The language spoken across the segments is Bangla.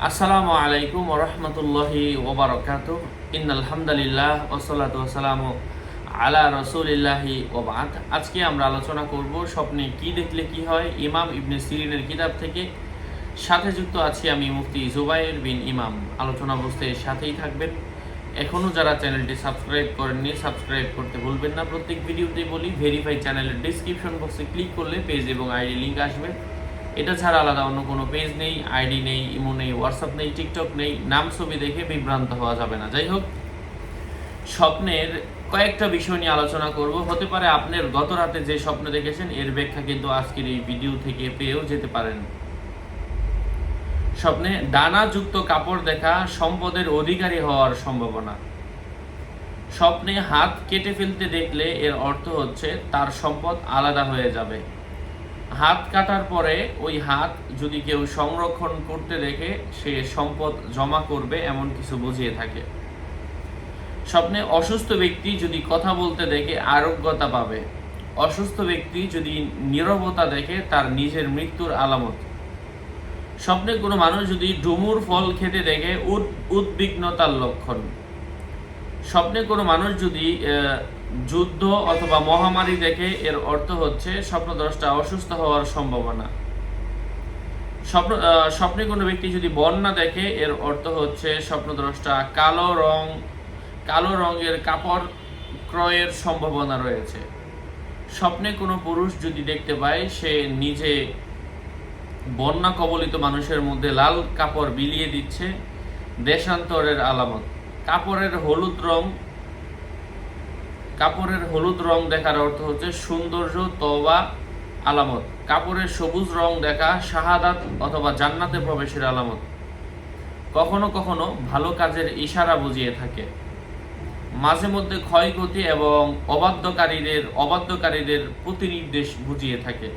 আসসালামু আলাইকুম ওয়া রাহমাতুল্লাহি ওয়া বারাকাতুহু। ইন্নাল হামদালিল্লাহ ওয়াসসালাতু ওয়াসসালামু আলা রাসূলিল্লাহি ওয়া বা'দ। আজকে আমরা আলোচনা করব স্বপ্নে কি দেখলে কি হয়, ইমাম ইবনে সিরিনের কিতাব থেকে। সাথে যুক্ত আছি আমি মুফতি জুবায়ের বিন ইমাম। আলোচনা বুঝতে সাথেই থাকবেন। এখনও যারা চ্যানেলটি সাবস্ক্রাইব করেননি সাবস্ক্রাইব করতে ভুলবেন না। প্রত্যেক ভিডিওতেই বলি ভেরিফাই চ্যানেলের ডেসক্রিপশন বক্সে ক্লিক করলে পেজ এবং আইডি লিঙ্ক আসবে। এটা ছাড়া আলাদা অন্য কোনো পেজ নেই, আইডি নেই, ইমো নেই, হোয়াটসঅ্যাপ নেই, টিকটক নেই। নাম ছবি দেখে বিভ্রান্ত হওয়া যাবে না। যাই হোক, স্বপ্নের কয়েকটা বিষয় নিয়ে আলোচনা করব। হতে পারে আপনার গত রাতে যে স্বপ্ন দেখেছেন এর ব্যাখ্যা কিন্তু আজকের এই ভিডিও থেকে পেয়েও যেতে পারেন। স্বপ্নে ডানাযুক্ত কাপড় দেখা সম্পদের অধিকারী হওয়ার সম্ভাবনা। স্বপ্নে হাত কেটে ফেলতে দেখলে এর অর্থ হচ্ছে তার সম্পদ আলাদা হয়ে যাবে। হাত কাটার পরে ওই হাত যদি কেউ সংরক্ষণ করতে দেখে সে সম্পদ জমা করবে, এমন কিছু বুঝিয়ে থাকে। স্বপ্নে অসুস্থ ব্যক্তি যদি কথা বলতে দেখে আরোগ্যতা পাবে। অসুস্থ ব্যক্তি যদি নীরবতা দেখে তার নিজের মৃত্যুর আলামত। স্বপ্নে কোনো মানুষ যদি ডুমুর ফল খেতে দেখে উদ্বিগ্নতার লক্ষণ। স্বপ্নে কোনো মানুষ যদি যুদ্ধ অথবা মহামারী দেখে এর অর্থ হচ্ছে স্বপ্নদ্রষ্টা অসুস্থ হওয়ার সম্ভাবনা। স্বপ্নে কোনো ব্যক্তি যদি বন্যা দেখে এর অর্থ হচ্ছে স্বপ্নদ্রষ্টা কালো রঙের কাপড় ক্রয়ের সম্ভাবনা রয়েছে। স্বপ্নে কোনো পুরুষ যদি দেখতে পায় সে নিজে বন্যা কবলিত মানুষের মধ্যে লাল কাপড় বিলিয়ে দিচ্ছে, দেশান্তরের আলামত। কাপড়ের হলুদ রং দেখার অর্থ হচ্ছে সৌন্দর্য তওবা আলামত। কাপড়ের সবুজ রং দেখা শাহাদাত অথবা জান্নাতে প্রবেশের আলামত। কখনো কখনো ভালো কাজের ইশারা বুঝিয়ে থাকে। মাঝে মধ্যে ক্ষয়ক্ষতি এবং অবাধ্যকারীদের প্রতিনির্দেশ বুঝিয়ে থাকে।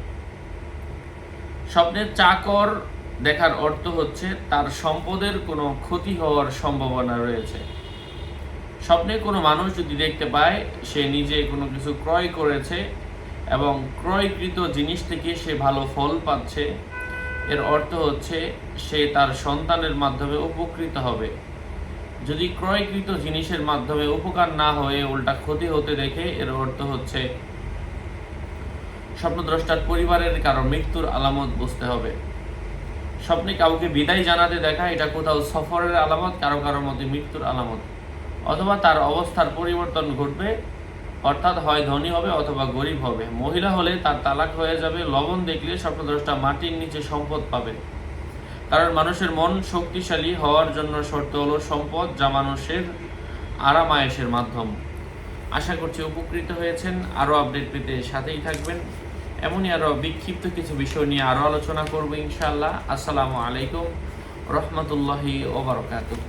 স্বপ্নের চাকর দেখার অর্থ হচ্ছে তার সম্পদের কোনো ক্ষতি হওয়ার সম্ভাবনা রয়েছে। স্বপ্নে কোনো মানুষ যদি দেখতে পায় সে নিজে কোনো কিছু ক্রয় করেছে এবং ক্রয়কৃত জিনিস থেকে সে ভালো ফল পাচ্ছে, এর অর্থ হচ্ছে সে তার সন্তানের মাধ্যমে উপকৃত হবে। যদি ক্রয়কৃত জিনিসের মাধ্যমে উপকার না হয়ে উল্টা ক্ষতি হতে দেখে এর অর্থ হচ্ছে স্বপ্নদ্রষ্টার পরিবারের কারো মৃত্যুর আলামত বুঝতে হবে। স্বপ্নে কাউকে বিদায় জানাতে দেখা, এটা কোথাও সফরের আলামত, কারো মধ্যে মৃত্যুর আলামত। অথবা তার অবস্থার পরিবর্তন ঘটবে, অর্থাৎ হয় ধনী হবে অথবা গরিব হবে। মহিলা হলে তার তালাক হয়ে যাবে। লবণ দেখলে স্বপ্নদ্রষ্টা মাটির নিচে সম্পদ পাবে। কারণ মানুষের মন শক্তিশালী হওয়ার জন্য শর্ত হলো সম্পদ, যা মানুষের আরাম আয়েশের মাধ্যম। আশা করছি উপকৃত হয়েছেন। আরও আপডেট পেতে সাথেই থাকবেন। এমনই আরও বিক্ষিপ্ত কিছু বিষয় নিয়ে আরও আলোচনা করব ইনশাআল্লাহ। আসসালামু আলাইকুম রহমতুল্লাহি ওয়া বারাকাতুহু।